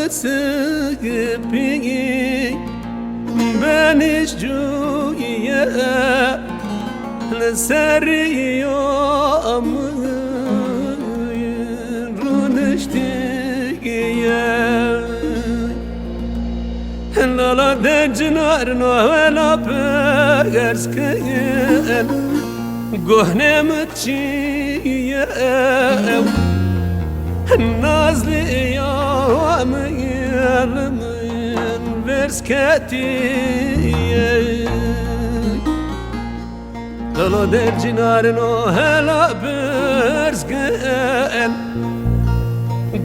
سقبي بنش جوية لسري يوم رونشتية لا دجنار ولا بغرس كيل قهنة متشية نازلي يوم يلمن برسكتي لا دجنار ولا برسكيل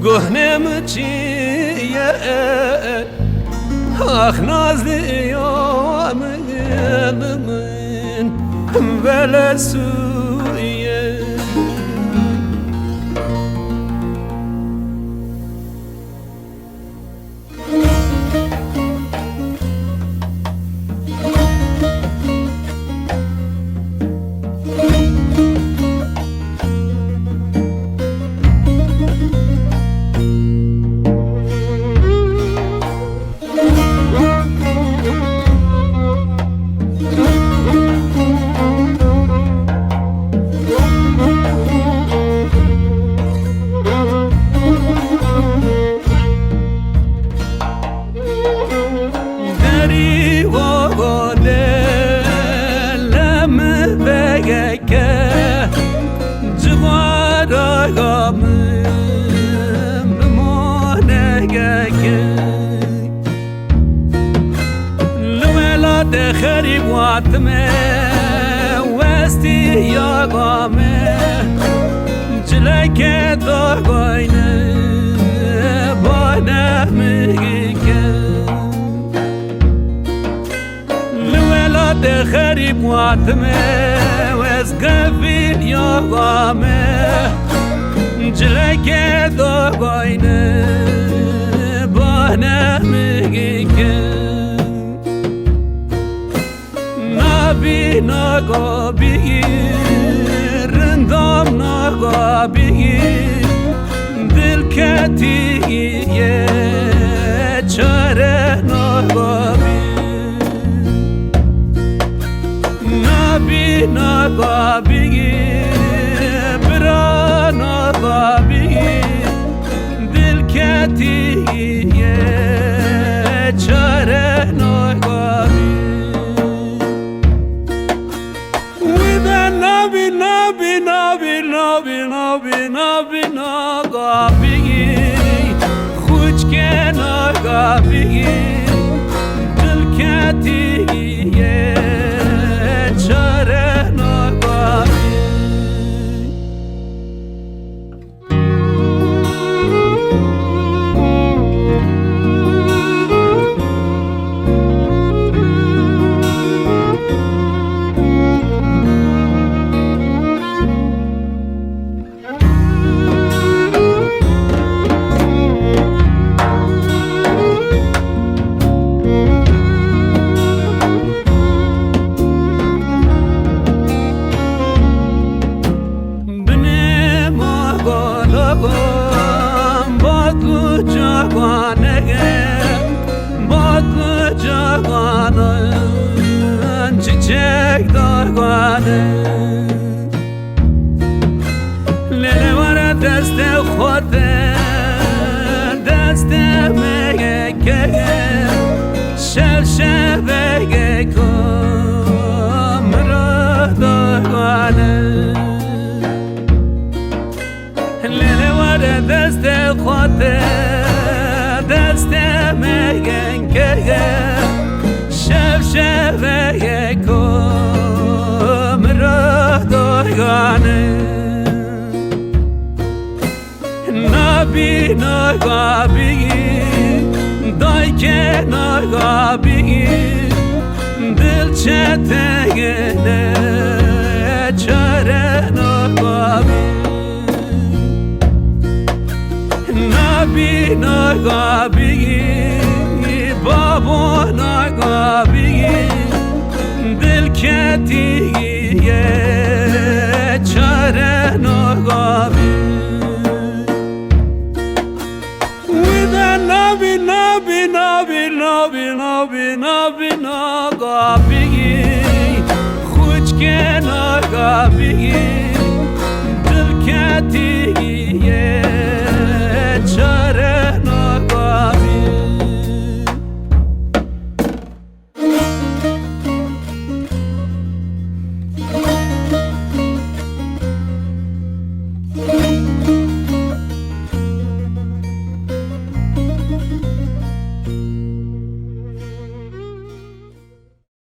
قهنة متشية آخ نازلي يوم يلمن بلا سوية خريب واتمه وستي يا قامه جلك داغاينه بانا مگيك لولاد خريب واتمه وسقفين يا قامه جلك داغاينه بانا مگيك نبی نگابی رندام نگابی دل کتیه چاره نگابی نبی نگابی برا نگابی دل کتیه چاره نگابی نبی نگابی خوش که نگابی دل کتیه چاره نگابی çiçek dağanı Lele var deste xote deste mege şel şebege kamra dağanı Lele var deste xote deste mege شبه کم را دارگانه نبی نگابی دای که نگابی دل چتگنه چاره نگابی نبی نگابی بابا نگابی دل کتیه چاره نگابی ناگابی خوش که ناگابی دل کتی